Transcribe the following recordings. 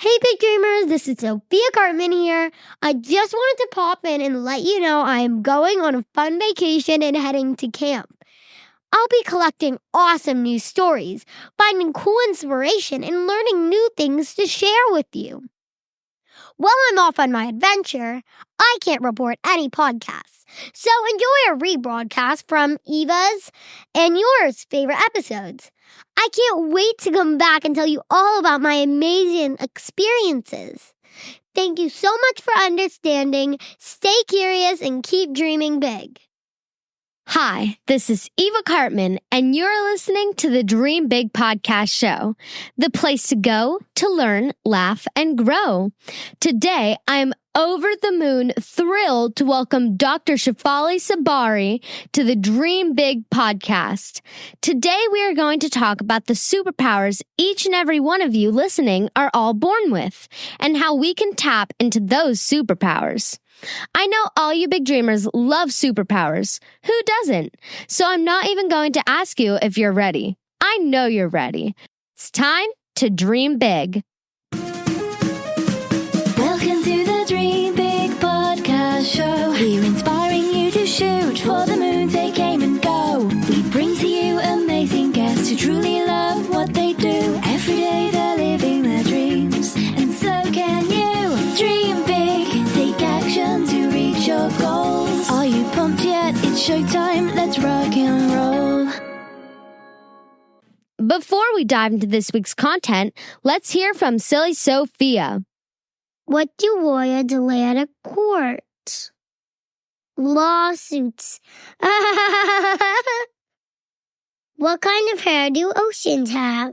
Hey, big dreamers, this is Eva Karpman here. I just wanted to pop in and let you know I'm going on a fun vacation and heading to camp. I'll be collecting awesome new stories, finding cool inspiration, and learning new things to share with you. While I'm off on my adventure, I can't report any podcasts, so enjoy a rebroadcast from Eva's and yours favorite episodes. I can't wait to come back and tell you all about my amazing experiences. Thank you so much for understanding. Stay curious and keep dreaming big. Hi, this is Eva Karpman, and you're listening to the Dream Big Podcast Show, the place to go to learn, laugh, and grow. Today, I'm over the moon thrilled to welcome Dr. Shefali Tsabary to the Dream Big Podcast. Today, we are going to talk about the superpowers each and every one of you listening are all born with, and how we can tap into those superpowers. I know all you big dreamers love superpowers. Who doesn't? So I'm not even going to ask you if you're ready. I know you're ready. It's time to dream big. Welcome to the Dream Big Podcast Show. We're inspiring you to shoot for the moon, take aim and go. We bring to you amazing guests who truly love what they do. Every day they're living their dreams, and so can you. Dream big, take action to reach your goals. Are you pumped yet? It's showtime, let's rock and roll. Before we dive into this week's content, let's hear from Silly Sophia. What do lawyers delay at a court? Lawsuits. What kind of hair do oceans have?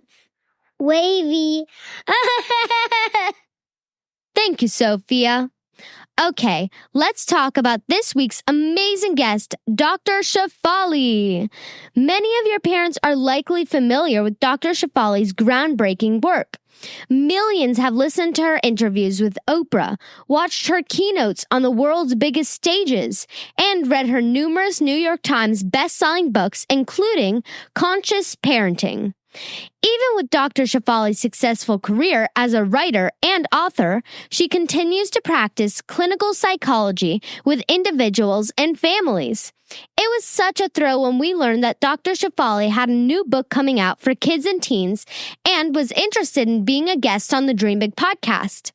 Wavy. Thank you, Sophia. Okay, let's talk about this week's amazing guest, Dr. Shefali. Many of your parents are likely familiar with Dr. Shefali's groundbreaking work. Millions have listened to her interviews with Oprah, watched her keynotes on the world's biggest stages, and read her numerous New York Times best-selling books, including Conscious Parenting. Even with Dr. Shefali's successful career as a writer and author, she continues to practice clinical psychology with individuals and families. It was such a thrill when we learned that Dr. Shefali had a new book coming out for kids and teens and was interested in being a guest on the Dream Big podcast.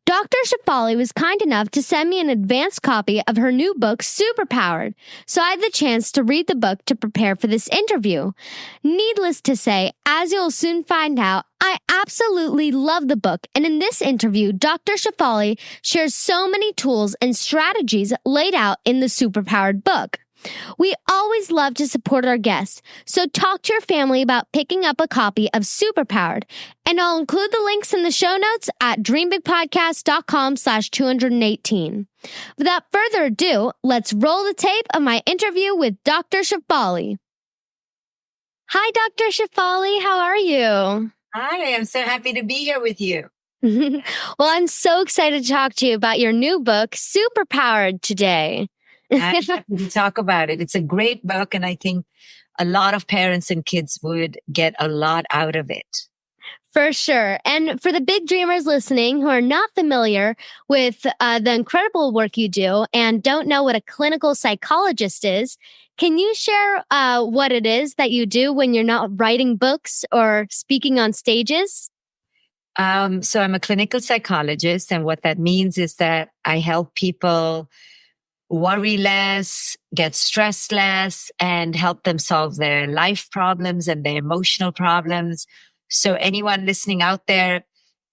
Dr. Shefali was kind enough to send me an advanced copy of her new book, Superpowered, so I had the chance to read the book to prepare for this interview. Needless to say, as you'll soon find out, I absolutely love the book, and in this interview, Dr. Shefali shares so many tools and strategies laid out in the Superpowered book. We always love to support our guests, so talk to your family about picking up a copy of Superpowered, and I'll include the links in the show notes at dreambigpodcast.com/218. Without further ado, let's roll the tape of my interview with Dr. Shefali. Hi, Dr. Shefali. How are you? Hi, I'm so happy to be here with you. Well, I'm so excited to talk to you about your new book, Superpowered, today. I'm happy to talk about it. It's a great book, and I think a lot of parents and kids would get a lot out of it. For sure. And for the big dreamers listening who are not familiar with the incredible work you do and don't know what a clinical psychologist is, can you share what it is that you do when you're not writing books or speaking on stages? So I'm a clinical psychologist, and what that means is that I help people worry less, get stressed less, and help them solve their life problems and their emotional problems. So anyone listening out there,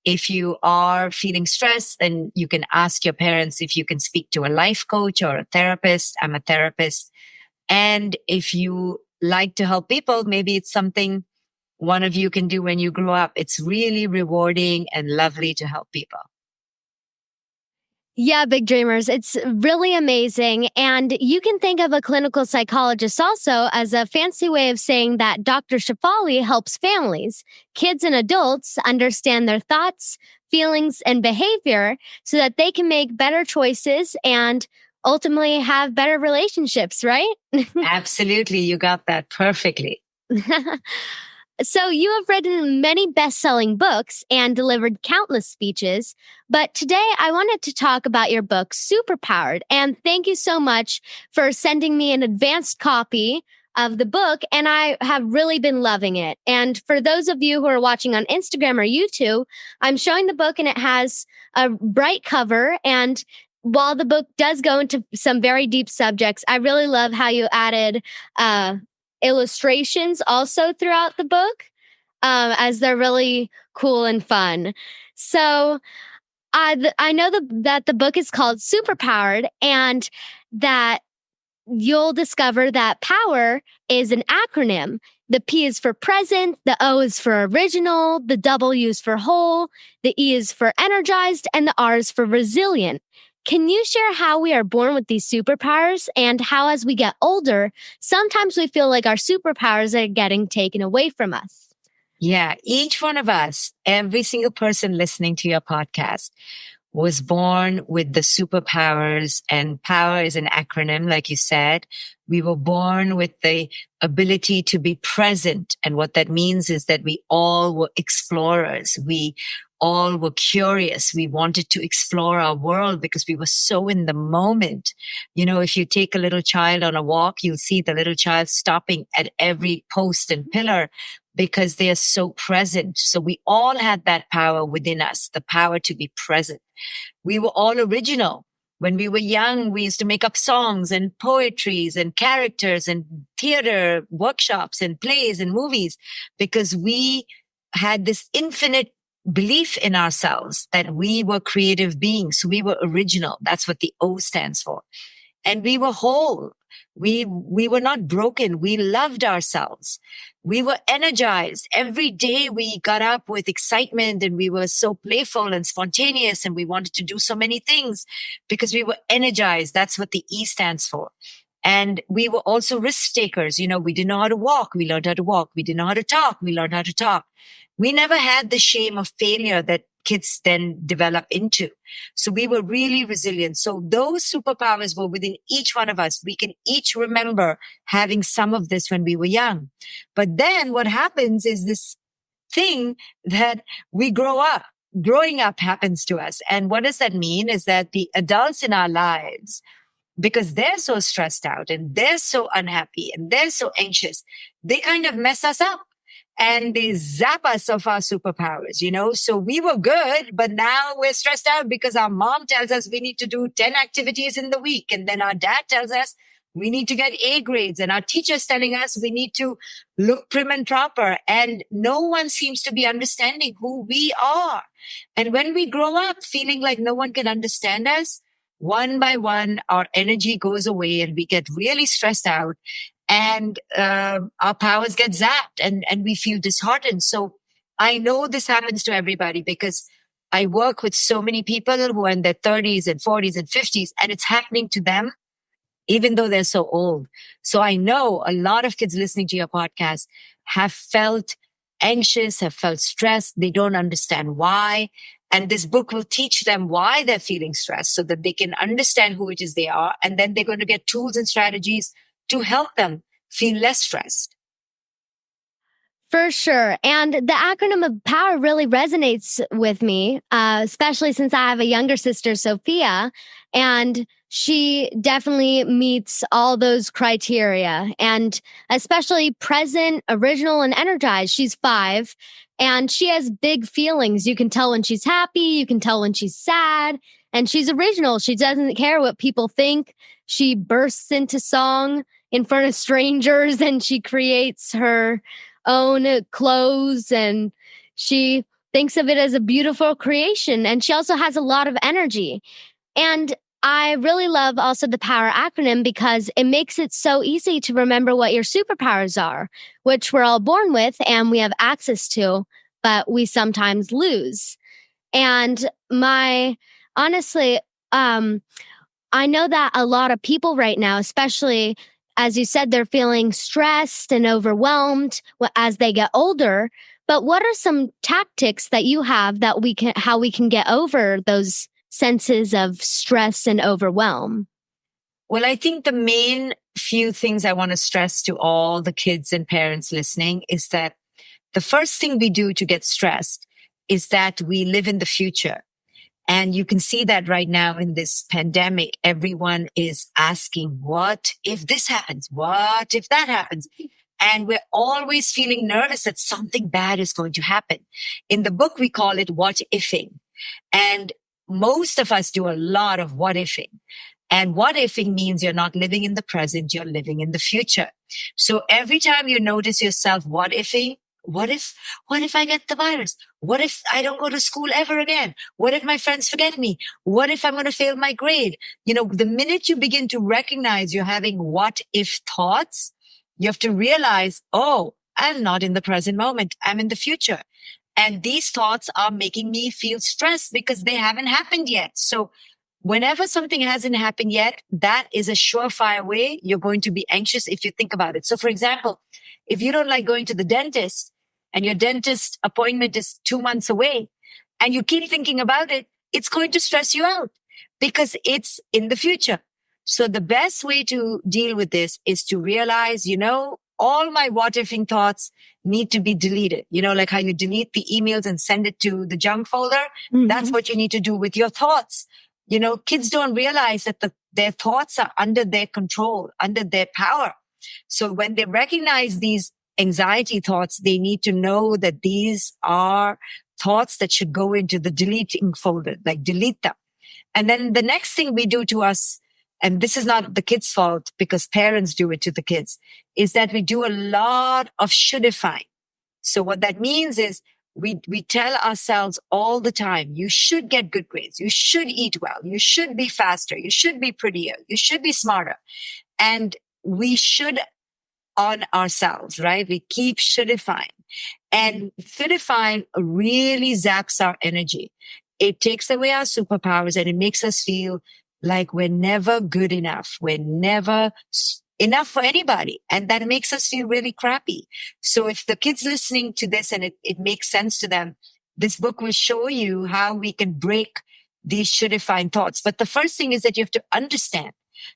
if you are feeling stressed, then you can ask your parents if you can speak to a life coach or a therapist. I'm a therapist. And if you like to help people, maybe it's something one of you can do when you grow up. It's really rewarding and lovely to help people. Yeah, big dreamers. It's really amazing. And you can think of a clinical psychologist also as a fancy way of saying that Dr. Shefali helps families, kids and adults understand their thoughts, feelings, and behavior so that they can make better choices and ultimately have better relationships, right? Absolutely. You got that perfectly. So you have written many best-selling books and delivered countless speeches, but today I wanted to talk about your book, Superpowered. And thank you so much for sending me an advanced copy of the book, and I have really been loving it. And for those of you who are watching on Instagram or YouTube, I'm showing the book and it has a bright cover. And while the book does go into some very deep subjects, I really love how you added illustrations also throughout the book, as they're really cool and fun. So I know that the book is called Superpowered, and that you'll discover that power is an acronym. The P is for present, the O is for original, the W is for whole, the E is for energized, and the R is for resilient. Can you share how we are born with these superpowers and how, as we get older, sometimes we feel like our superpowers are getting taken away from us? Yeah, each one of us, every single person listening to your podcast, was born with the superpowers, and power is an acronym, like you said. We were born with the ability to be present. And what that means is that we all were explorers. We all were curious. We wanted to explore our world because we were so in the moment. You know, if you take a little child on a walk, you'll see the little child stopping at every post and pillar because they are so present. So we all had that power within us, the power to be present. We were all original. When we were young, we used to make up songs and poetries and characters and theater workshops and plays and movies because we had this infinite belief in ourselves that we were creative beings. We were original. That's what the O stands for. And we were whole. We were not broken. We loved ourselves. We were energized. Every day we got up with excitement and we were so playful and spontaneous and we wanted to do so many things because we were energized. That's what the E stands for. And we were also risk takers. You know, we didn't know how to walk. We learned how to walk. We didn't know how to talk. We learned how to talk. We never had the shame of failure that kids then develop into. So we were really resilient. So those superpowers were within each one of us. We can each remember having some of this when we were young. But then what happens is this thing that we grow up. Growing up happens to us. And what does that mean is that the adults in our lives, because they're so stressed out and they're so unhappy and they're so anxious, they kind of mess us up. And they zap us of our superpowers, you know? So we were good, but now we're stressed out because our mom tells us we need to do 10 activities in the week. And then our dad tells us we need to get A grades. And our teacher's telling us we need to look prim and proper. And no one seems to be understanding who we are. And when we grow up feeling like no one can understand us, one by one, our energy goes away and we get really stressed out. And our powers get zapped and we feel disheartened. So I know this happens to everybody because I work with so many people who are in their 30s and 40s and 50s, and it's happening to them, even though they're so old. So I know a lot of kids listening to your podcast have felt anxious, have felt stressed. They don't understand why. And this book will teach them why they're feeling stressed so that they can understand who it is they are. And then they're going to get tools and strategies to help them feel less stressed. For sure. And the acronym of power really resonates with me, especially since I have a younger sister, Sophia, and she definitely meets all those criteria, and especially present, original, and energized. She's 5 and she has big feelings. You can tell when she's happy. You can tell when she's sad. And she's original. She doesn't care what people think. She bursts into song in front of strangers and she creates her own clothes and she thinks of it as a beautiful creation. And she also has a lot of energy. And I really love also the power acronym because it makes it so easy to remember what your superpowers are, which we're all born with and we have access to, but we sometimes lose. And honestly, I know that a lot of people right now, especially as you said, they're feeling stressed and overwhelmed as they get older. But what are some tactics that you have that how we can get over those senses of stress and overwhelm? Well, I think the main few things I want to stress to all the kids and parents listening is that the first thing we do to get stressed is that we live in the future. And you can see that right now in this pandemic, everyone is asking, what if this happens? What if that happens? And we're always feeling nervous that something bad is going to happen. In the book, we call it what ifing. And most of us do a lot of what ifing. And what ifing means you're not living in the present, you're living in the future. So every time you notice yourself what ifing, what if I get the virus? What if I don't go to school ever again? What if my friends forget me? What if I'm going to fail my grade? The minute you begin to recognize you're having what if thoughts, you have to realize, oh, I'm not in the present moment. I'm in the future. And these thoughts are making me feel stressed because they haven't happened yet. So whenever something hasn't happened yet, that is a surefire way you're going to be anxious if you think about it. So for example, if you don't like going to the dentist and your dentist appointment is 2 months away and you keep thinking about it, it's going to stress you out because it's in the future. So the best way to deal with this is to realize, all my what ifing thoughts need to be deleted. Like how you delete the emails and send it to the junk folder. Mm-hmm. That's what you need to do with your thoughts. Kids don't realize that their thoughts are under their control, under their power. So when they recognize these anxiety thoughts, they need to know that these are thoughts that should go into the deleting folder, like delete them. And then the next thing we do to us, and this is not the kids' fault because parents do it to the kids, is that we do a lot of shouldifying. So what that means is we tell ourselves all the time, you should get good grades. You should eat well. You should be faster. You should be prettier. You should be smarter. And we should on ourselves, right? We keep shouldifying. And shouldifying really zaps our energy. It takes away our superpowers and it makes us feel like we're never good enough. We're never enough for anybody. And that makes us feel really crappy. So if the kids listening to this and it makes sense to them, this book will show you how we can break these shouldifying thoughts. But the first thing is that you have to understand.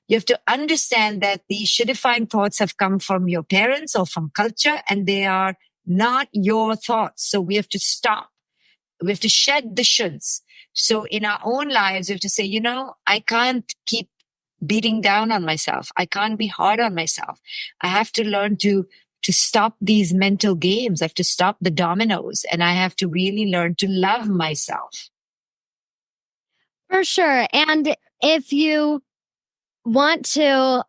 You have to understand that these shouldifying thoughts have come from your parents or from culture, and they are not your thoughts. So we have to stop. We have to shed the shoulds. So in our own lives, we have to say, I can't keep beating down on myself. I can't be hard on myself. I have to learn to stop these mental games. I have to stop the dominoes, and I have to really learn to love myself. For sure. And if you want to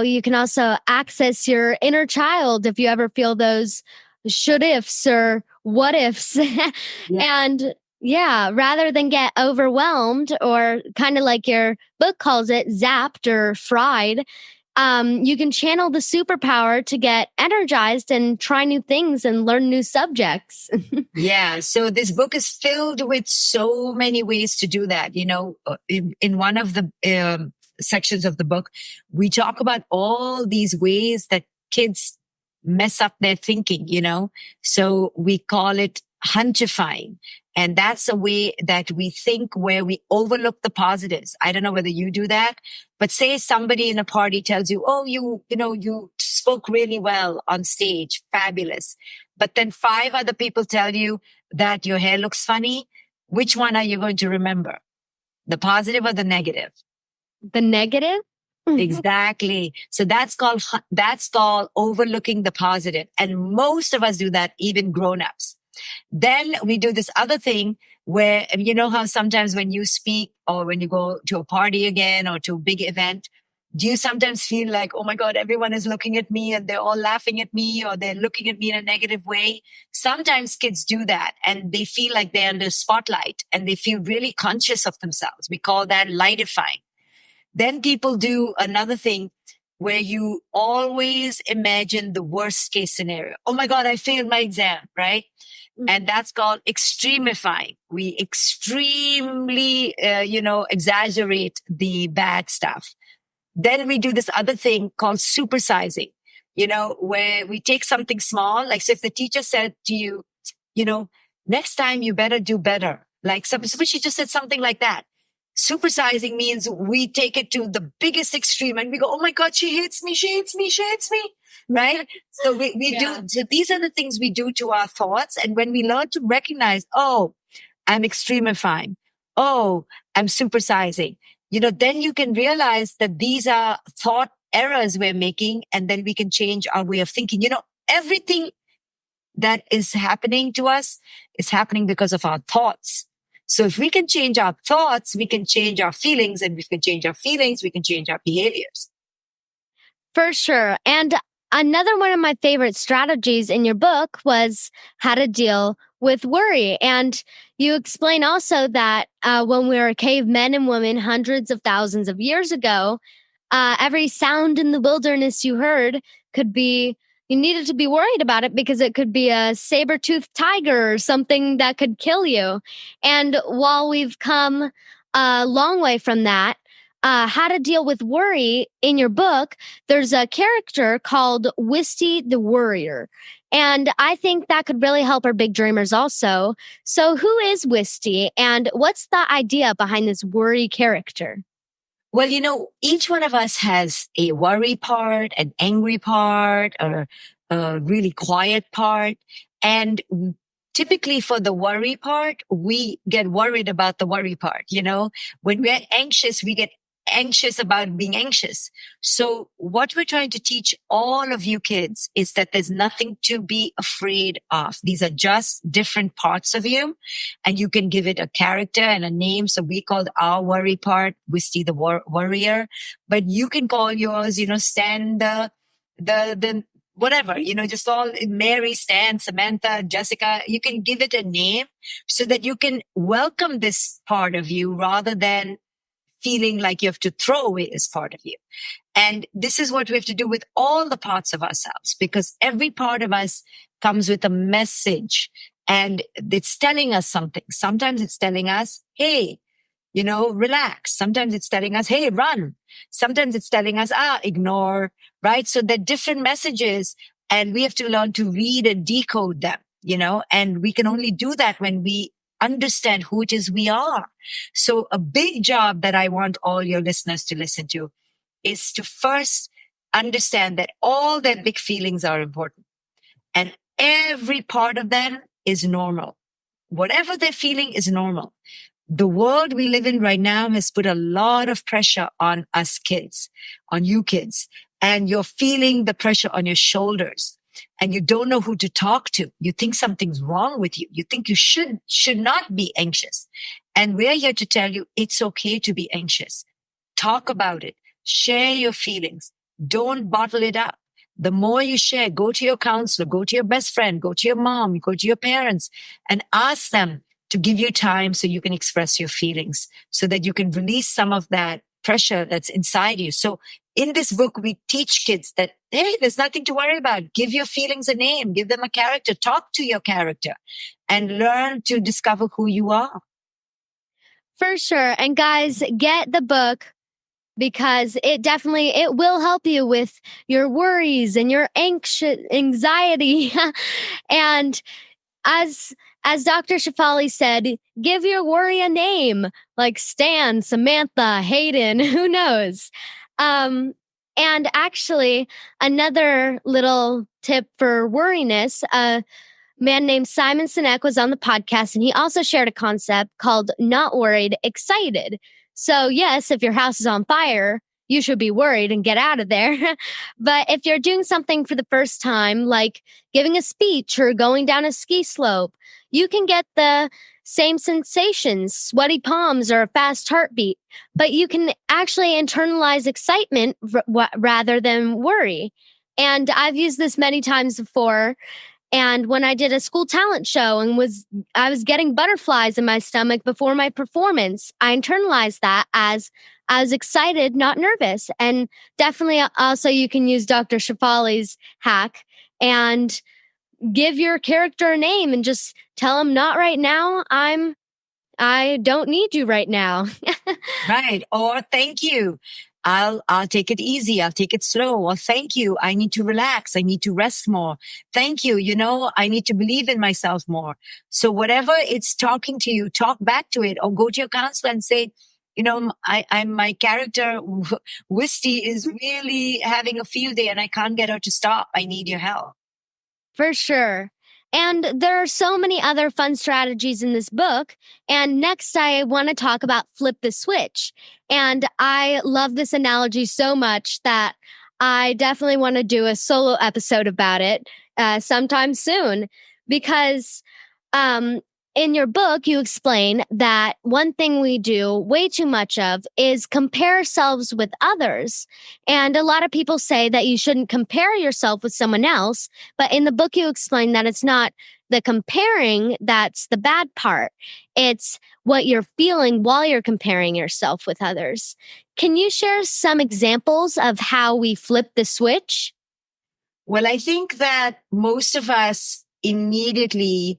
you can also access your inner child if you ever feel those should ifs or what ifs. Yeah. And rather than get overwhelmed or kind of like your book calls it, zapped or fried, you can channel the superpower to get energized and try new things and learn new subjects. Yeah. So this book is filled with so many ways to do that. In one of the sections of the book, we talk about all these ways that kids mess up their thinking, So we call it hunchifying. And that's a way that we think where we overlook the positives. I don't know whether you do that, but say somebody in a party tells you, oh, you spoke really well on stage. Fabulous. But then 5 other people tell you that your hair looks funny. Which one are you going to remember? The positive or the negative? The negative? Exactly. So that's called overlooking the positive. And most of us do that, even grown-ups. Then we do this other thing where, how sometimes when you speak or when you go to a party again or to a big event, do you sometimes feel like, oh my God, everyone is looking at me and they're all laughing at me or they're looking at me in a negative way? Sometimes kids do that and they feel like they're under spotlight and they feel really conscious of themselves. We call that lightifying. Then people do another thing where you always imagine the worst case scenario. Oh my God, I failed my exam, right? Mm-hmm. And that's called extremifying. We extremely, exaggerate the bad stuff. Then we do this other thing called supersizing, where we take something small. Like, so if the teacher said to you, next time you better do better. Like, suppose she just said something like that. Supersizing means we take it to the biggest extreme and we go, oh my God, she hates me, she hates me, she hates me. Right? So we do, so these are the things we do to our thoughts. And when we learn to recognize, oh, I'm extremifying. Oh, I'm supersizing. Then you can realize that these are thought errors we're making, and then we can change our way of thinking. Everything that is happening to us is happening because of our thoughts. So if we can change our thoughts, we can change our feelings, and if we can change our feelings, we can change our behaviors. For sure. And another one of my favorite strategies in your book was how to deal with worry. And you explain also that when we were cavemen and women hundreds of thousands of years ago, every sound in the wilderness you heard you needed to be worried about it because it could be a saber-toothed tiger or something that could kill you. And while we've come a long way from that, how to deal with worry in your book, there's a character called Wisty the Worrier. And I think that could really help our big dreamers also. So who is Wisty, and what's the idea behind this worry character? Well, each one of us has a worry part, an angry part, or a really quiet part. And typically for the worry part, we get worried about the worry part. When we're anxious, we get anxious about being anxious. So what we're trying to teach all of you kids is that there's nothing to be afraid of. These are just different parts of you, and you can give it a character and a name. So we called our worry part Wisty the Worrier, but you can call yours, Stan the whatever, just all Mary, Stan, Samantha, Jessica. You can give it a name so that you can welcome this part of you rather than feeling like you have to throw away this part of you. And this is what we have to do with all the parts of ourselves, because every part of us comes with a message and it's telling us something. Sometimes it's telling us, hey, relax. Sometimes it's telling us, hey, run. Sometimes it's telling us, ignore, right? So they're different messages, and we have to learn to read and decode them, and we can only do that when we understand who it is we are. So a big job that I want all your listeners to listen to is to first understand that all their big feelings are important, and every part of them is normal. Whatever they're feeling is normal. The world we live in right now has put a lot of pressure on us kids, on you kids, and you're feeling the pressure on your shoulders. And you don't know who to talk to. You think something's wrong with you. You think you should not be anxious. And we're here to tell you it's okay to be anxious. Talk about it. Share your feelings. Don't bottle it up. The more you share, go to your counselor, go to your best friend, go to your mom, go to your parents, and ask them to give you time so you can express your feelings, so that you can release some of that pressure that's inside you. So in this book, we teach kids that, hey, there's nothing to worry about. Give your feelings a name, give them a character, talk to your character, and learn to discover who you are. For sure. And guys, get the book, because it will help you with your worries and your anxiety. And as Dr. Shefali said, give your worry a name, like Stan, Samantha, Hayden, who knows? And actually, another little tip for worriness, a man named Simon Sinek was on the podcast, and he also shared a concept called not worried, excited. So yes, if your house is on fire, you should be worried and get out of there. But if you're doing something for the first time, like giving a speech or going down a ski slope, you can get the same sensations, sweaty palms or a fast heartbeat, but you can actually internalize excitement rather than worry. And I've used this many times before. And when I did a school talent show and I was getting butterflies in my stomach before my performance, I internalized that as I was excited, not nervous. And definitely also you can use Dr. Shefali's hack and give your character a name and just tell them, not right now. I don't need you right now. Right. Or thank you. I'll take it easy. I'll take it slow. Or thank you. I need to relax. I need to rest more. Thank you. I need to believe in myself more. So whatever it's talking to you, talk back to it, or go to your counselor and say, my character, Wisty, is really having a field day and I can't get her to stop. I need your help. For sure. And there are so many other fun strategies in this book. And next, I want to talk about flip the switch. And I love this analogy so much that I definitely want to do a solo episode about it sometime soon. Because in your book, you explain that one thing we do way too much of is compare ourselves with others. And a lot of people say that you shouldn't compare yourself with someone else. But in the book, you explain that it's not the comparing that's the bad part. It's what you're feeling while you're comparing yourself with others. Can you share some examples of how we flip the switch? Well, I think that most of us immediately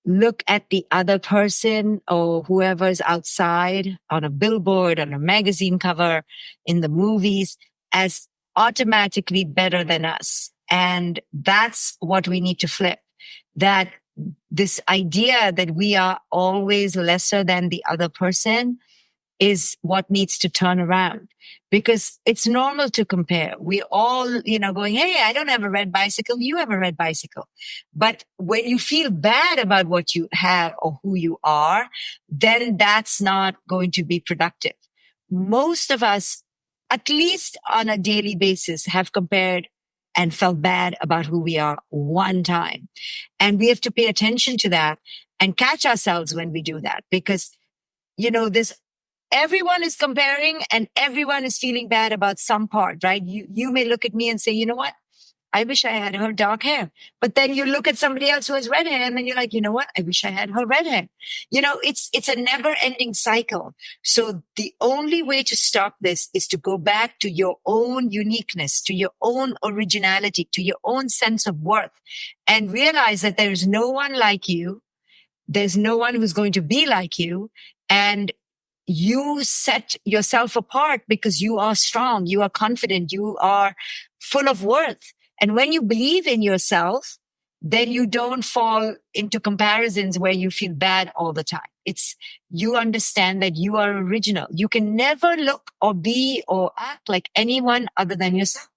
look at the other person or whoever's outside on a billboard, on a magazine cover, in the movies as automatically better than us. And that's what we need to flip. That this idea that we are always lesser than the other person is what needs to turn around, because it's normal to compare. We all, going, hey, I don't have a red bicycle. You have a red bicycle. But when you feel bad about what you have or who you are, then that's not going to be productive. Most of us, at least on a daily basis, have compared and felt bad about who we are one time. And we have to pay attention to that and catch ourselves when we do that, because, everyone is comparing and everyone is feeling bad about some part, right? You may look at me and say, you know what? I wish I had her dark hair. But then you look at somebody else who has red hair and then you're like, you know what? I wish I had her red hair. It's a never ending cycle. So the only way to stop this is to go back to your own uniqueness, to your own originality, to your own sense of worth, and realize that there's no one like you. There's no one who's going to be like you. And you set yourself apart because you are strong, you are confident, you are full of worth. And when you believe in yourself, then you don't fall into comparisons where you feel bad all the time. You understand that you are original. You can never look or be or act like anyone other than yourself.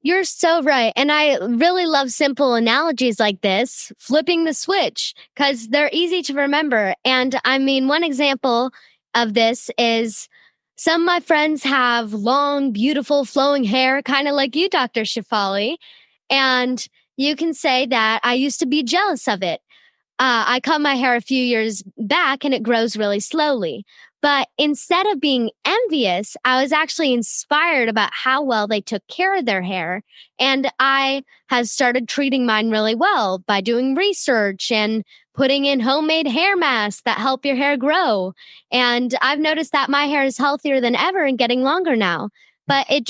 You're so right. And I really love simple analogies like this, flipping the switch, because they're easy to remember. And I mean, one example of this is some of my friends have long, beautiful, flowing hair, kind of like you, Dr. Shefali. And you can say that I used to be jealous of it. I cut my hair a few years back and it grows really slowly. But instead of being envious, I was actually inspired about how well they took care of their hair. And I have started treating mine really well by doing research and putting in homemade hair masks that help your hair grow. And I've noticed that my hair is healthier than ever and getting longer now. But it's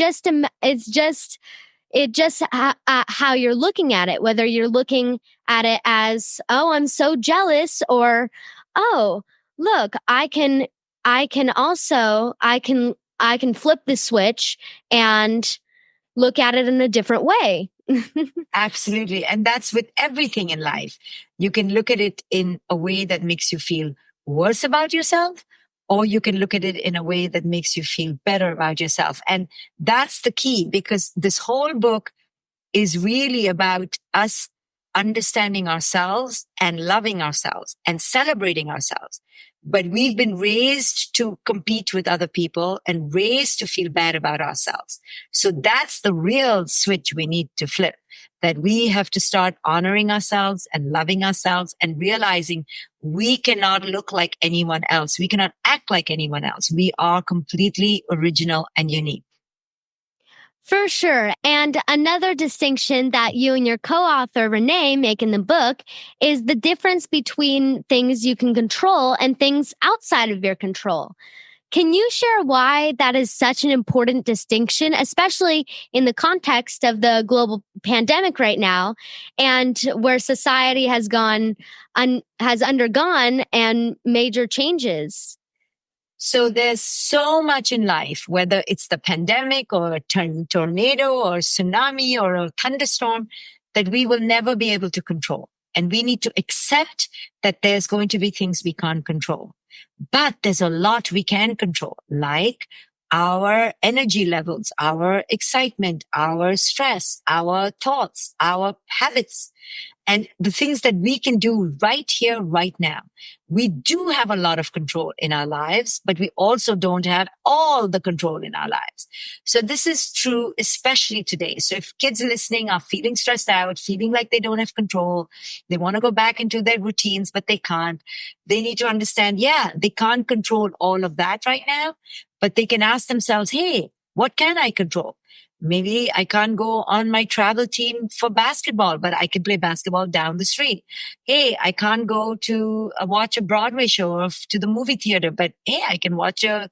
just how you're looking at it, whether you're looking at it as, oh, I'm so jealous, or, oh, look, I can flip the switch and look at it in a different way. Absolutely. And that's with everything in life. You can look at it in a way that makes you feel worse about yourself, or you can look at it in a way that makes you feel better about yourself. And that's the key, because this whole book is really about us understanding ourselves and loving ourselves and celebrating ourselves. But we've been raised to compete with other people and raised to feel bad about ourselves. So that's the real switch we need to flip, that we have to start honoring ourselves and loving ourselves and realizing we cannot look like anyone else. We cannot act like anyone else. We are completely original and unique. For sure. And another distinction that you and your co-author, Renee, make in the book is the difference between things you can control and things outside of your control. Can you share why that is such an important distinction, especially in the context of the global pandemic right now, and where society has undergone and major changes? So there's so much in life, whether it's the pandemic or a tornado or tsunami or a thunderstorm, that we will never be able to control. And we need to accept that there's going to be things we can't control. But there's a lot we can control, like our energy levels, our excitement, our stress, our thoughts, our habits, and the things that we can do right here, right now. We do have a lot of control in our lives, but we also don't have all the control in our lives. So this is true, especially today. So if kids listening are feeling stressed out, feeling like they don't have control, they want to go back into their routines, but they can't, they need to understand, yeah, they can't control all of that right now, but they can ask themselves, hey, what can I control? Maybe I can't go on my travel team for basketball, but I can play basketball down the street. Hey, I can't go to watch a Broadway show or to the movie theater, but hey, I can watch a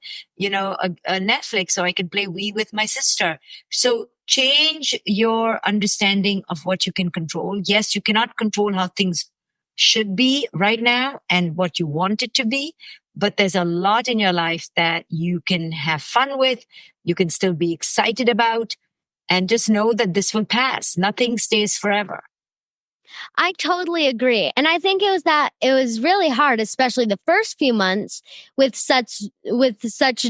Netflix, so I can play Wii with my sister. So change your understanding of what you can control. Yes, you cannot control how things should be right now and what you want it to be, but there's a lot in your life that you can have fun with. You can still be excited about, and just know that this will pass. Nothing stays forever. I totally agree. And I think it was really hard, especially the first few months with such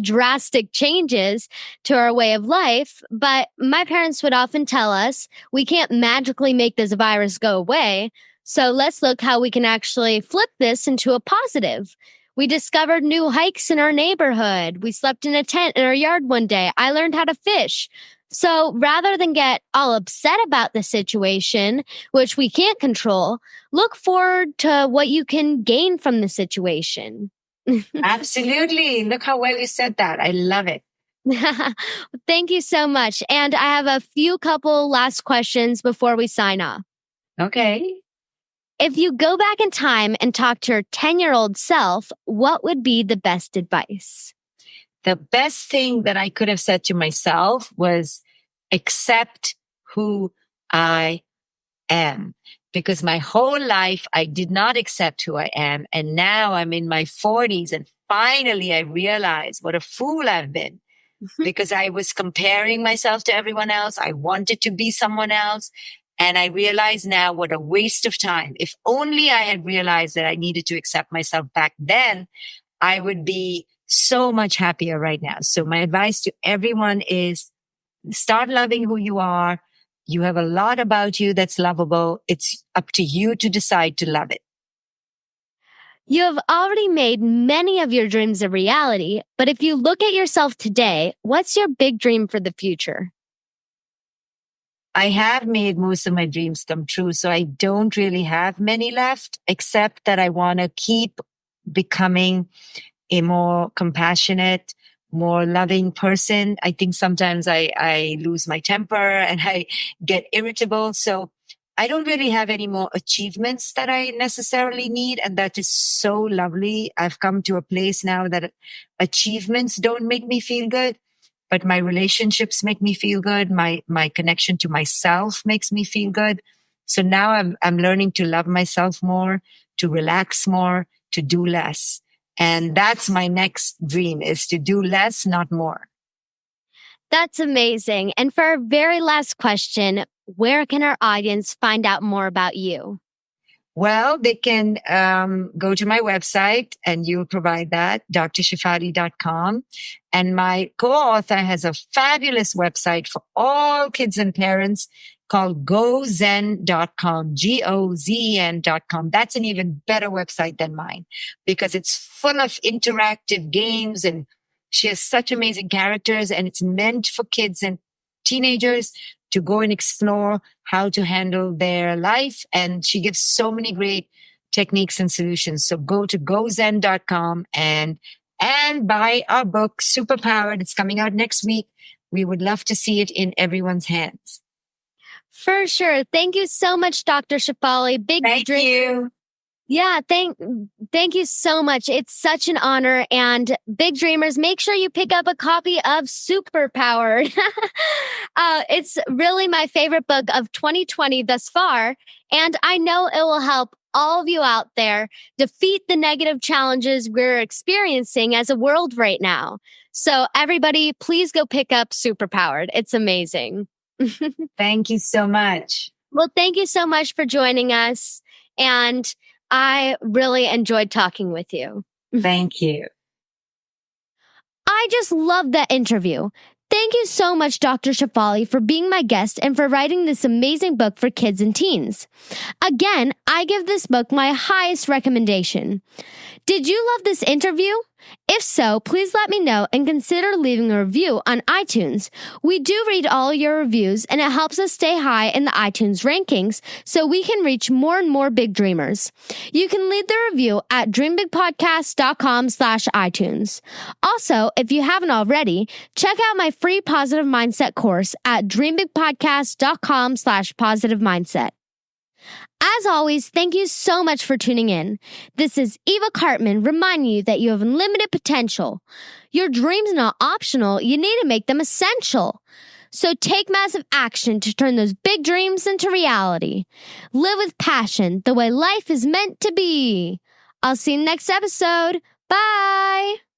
drastic changes to our way of life. But my parents would often tell us, we can't magically make this virus go away. So let's look how we can actually flip this into a positive. We discovered new hikes in our neighborhood. We slept in a tent in our yard one day. I learned how to fish. So rather than get all upset about the situation, which we can't control, look forward to what you can gain from the situation. Absolutely. Look how well you said that. I love it. Thank you so much. And I have a couple last questions before we sign off. Okay. If you go back in time and talk to your 10-year-old self, what would be the best advice? The best thing that I could have said to myself was accept who I am. Because my whole life, I did not accept who I am. And now I'm in my 40s and finally I realize what a fool I've been. Because I was comparing myself to everyone else. I wanted to be someone else. And I realize now what a waste of time. If only I had realized that I needed to accept myself back then, I would be so much happier right now. So my advice to everyone is start loving who you are. You have a lot about you that's lovable. It's up to you to decide to love it. You have already made many of your dreams a reality, but if you look at yourself today, what's your big dream for the future? I have made most of my dreams come true, so I don't really have many left, except that I want to keep becoming a more compassionate, more loving person. I think sometimes I lose my temper and I get irritable. So I don't really have any more achievements that I necessarily need. And that is so lovely. I've come to a place now that achievements don't make me feel good, but my relationships make me feel good. My connection to myself makes me feel good. So now I'm learning to love myself more, to relax more, to do less. And that's my next dream, is to do less, not more. That's amazing. And for our very last question, where can our audience find out more about you? Well, they can go to my website, and you'll provide that, drshefali.com. And my co-author has a fabulous website for all kids and parents called gozen.com, GOZEN.com. That's an even better website than mine because it's full of interactive games, and she has such amazing characters, and it's meant for kids and teenagers to go and explore how to handle their life. And she gives so many great techniques and solutions. So go to gozen.com and buy our book, Superpowered. It's coming out next week. We would love to see it in everyone's hands. For sure. Thank you so much, Dr. Shefali. Thank you. Yeah, thank you so much. It's such an honor. And big dreamers, make sure you pick up a copy of Superpowered. It's really my favorite book of 2020 thus far. And I know it will help all of you out there defeat the negative challenges we're experiencing as a world right now. So everybody, please go pick up Superpowered. It's amazing. Thank you so much. Well, thank you so much for joining us. And I really enjoyed talking with you. Thank you. I just love that interview. Thank you so much, Dr. Shefali, for being my guest and for writing this amazing book for kids and teens. Again, I give this book my highest recommendation. Did you love this interview? If so, please let me know and consider leaving a review on iTunes. We do read all your reviews and it helps us stay high in the iTunes rankings so we can reach more and more big dreamers. You can leave the review at dreambigpodcast.com/iTunes. Also, if you haven't already, check out my free positive mindset course at dreambigpodcast.com/positive mindset. As always, thank you so much for tuning in. This is Eva Karpman reminding you that you have unlimited potential. Your dreams are not optional, you need to make them essential. So take massive action to turn those big dreams into reality. Live with passion, the way life is meant to be. I'll see you next episode. Bye!